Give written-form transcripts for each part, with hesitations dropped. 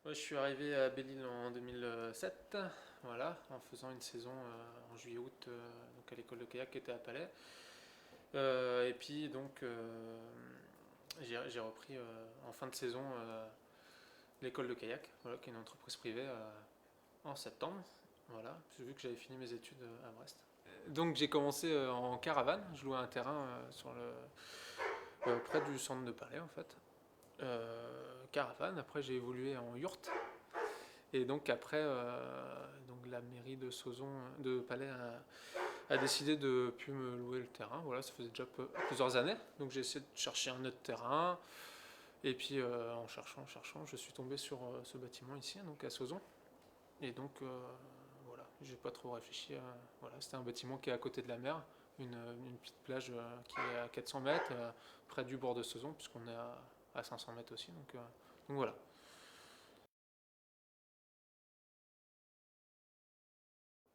Ouais, je suis arrivé à Belle-Île en 2007, voilà, en faisant une saison en juillet-août donc à l'école de kayak qui était à Palais. Et puis donc j'ai repris en fin de saison l'école de kayak, voilà, qui est une entreprise privée en septembre. Voilà, j'ai vu que j'avais fini mes études à Brest. Donc j'ai commencé en caravane, je louais un terrain près du centre de Palais en fait. Caravane, après j'ai évolué en yourte. Et donc après, donc la mairie de Sauzon, de Palais a décidé de plus me louer le terrain. Voilà, ça faisait déjà plusieurs années. Donc j'ai essayé de chercher un autre terrain. Et puis en cherchant, je suis tombé sur ce bâtiment ici, donc à Sauzon. Et donc voilà, j'ai pas trop réfléchi. Voilà, c'était un bâtiment qui est à côté de la mer, une petite plage qui est à 400 mètres, près du bord de Sauzon, puisqu'on est à 500 mètres aussi. Donc voilà.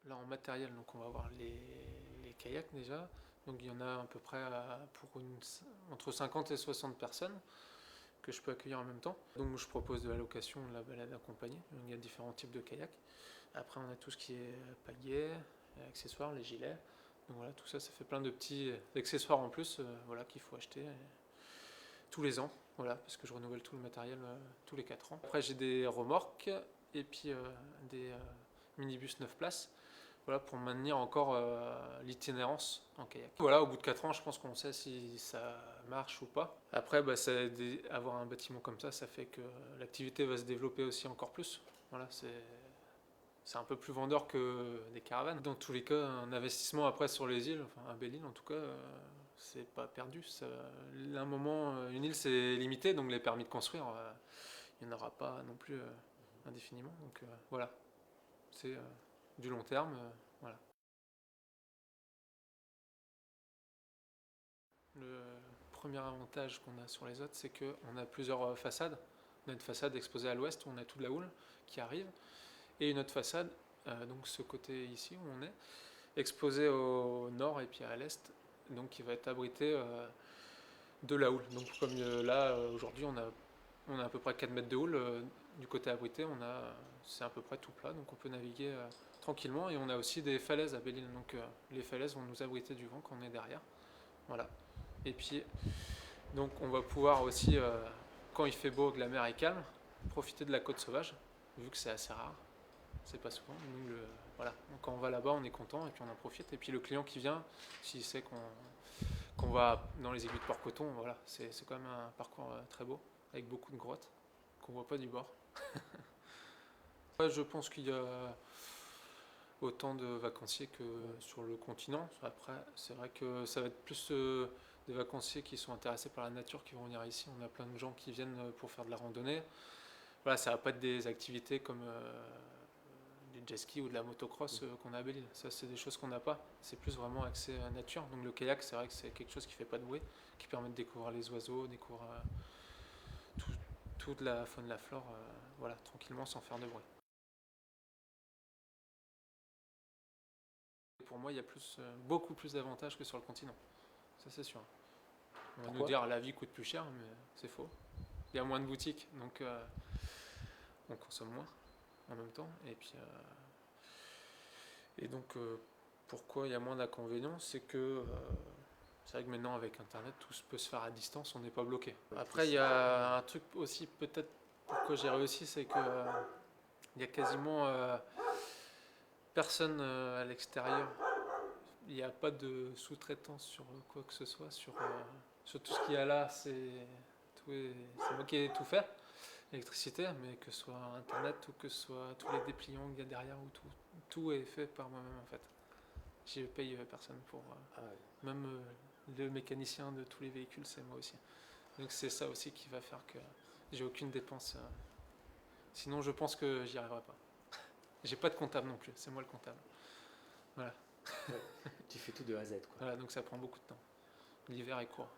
Là en matériel, donc on va voir les kayaks déjà. Donc il y en a à peu près entre 50 et 60 personnes que je peux accueillir en même temps. Donc je propose de la location, de la balade accompagnée. Donc, il y a différents types de kayaks. Après on a tout ce qui est pagaie, accessoires, les gilets. Donc voilà, tout ça, ça fait plein de petits accessoires en plus voilà, qu'il faut acheter tous les ans. Voilà, parce que je renouvelle tout le matériel tous les 4 ans. Après j'ai des remorques et puis des minibus 9 places, voilà, pour maintenir encore l'itinérance en kayak. Voilà, au bout de 4 ans, je pense qu'on sait si ça marche ou pas. Après, bah, avoir un bâtiment comme ça fait que l'activité va se développer aussi encore plus. Voilà, c'est un peu plus vendeur que des caravanes. Dans tous les cas, un investissement après sur les îles, enfin à Belle-Île en tout cas, c'est pas perdu. À un moment, une île c'est limité, donc les permis de construire, il n'y en aura pas non plus indéfiniment. Donc voilà, c'est du long terme. Voilà. Le premier avantage qu'on a sur les autres, c'est qu'on a plusieurs façades. On a une façade exposée à l'ouest où on a toute la houle qui arrive, et une autre façade, donc ce côté ici où on est, exposé au nord et puis à l'est, donc qui va être abrité de la houle. Donc comme là, aujourd'hui, on a à peu près 4 mètres de houle. Du côté abrité, c'est à peu près tout plat, donc on peut naviguer tranquillement. Et on a aussi des falaises à Belle-Île, donc les falaises vont nous abriter du vent quand on est derrière. Voilà. Et puis, donc on va pouvoir aussi, quand il fait beau, que la mer est calme, profiter de la côte sauvage, vu que c'est assez rare. C'est pas souvent. Voilà. Donc, quand on va là-bas, on est content et puis on en profite. Et puis le client qui vient, s'il sait qu'on va dans les aiguilles de Port-Coton, voilà, c'est quand même un parcours très beau, avec beaucoup de grottes, qu'on voit pas du bord. Ouais, je pense qu'il y a autant de vacanciers que sur le continent. Après, c'est vrai que ça va être plus des vacanciers qui sont intéressés par la nature qui vont venir ici. On a plein de gens qui viennent pour faire de la randonnée. Voilà, ça va pas être des activités comme du jet ski ou de la motocross qu'on a à Belle-Île. Ça, c'est des choses qu'on n'a pas. C'est plus vraiment axé à la nature. Donc le kayak, c'est vrai que c'est quelque chose qui fait pas de bruit, qui permet de découvrir les oiseaux, découvrir tout- toute la faune, la flore, voilà, tranquillement sans faire de bruit. Pour moi, il y a beaucoup plus d'avantages que sur le continent. Ça, c'est sûr. On va nous Pourquoi? dire la vie coûte plus cher, mais c'est faux. Il y a moins de boutiques, donc on consomme moins en même temps. Et donc, pourquoi il y a moins d'inconvénients, c'est que c'est vrai que maintenant avec Internet, tout peut se faire à distance, on n'est pas bloqué. Après, il y a un truc aussi peut-être pourquoi j'ai réussi, c'est que il y a quasiment personne à l'extérieur. Il n'y a pas de sous-traitance sur quoi que ce soit, sur tout ce qu'il y a là, c'est moi qui ai tout fait, l'électricité, mais que ce soit Internet ou que ce soit tous les dépliants qu'il y a derrière, ou tout est fait par moi-même en fait. Je paye personne pour. Ah ouais. Même le mécanicien de tous les véhicules, c'est moi aussi. Donc c'est ça aussi qui va faire que j'ai aucune dépense. Sinon, je pense que j'y arriverai pas. J'ai pas de comptable non plus, c'est moi le comptable. Voilà. Ouais. Tu fais tout de A à Z, quoi. Voilà, donc ça prend beaucoup de temps. L'hiver est court.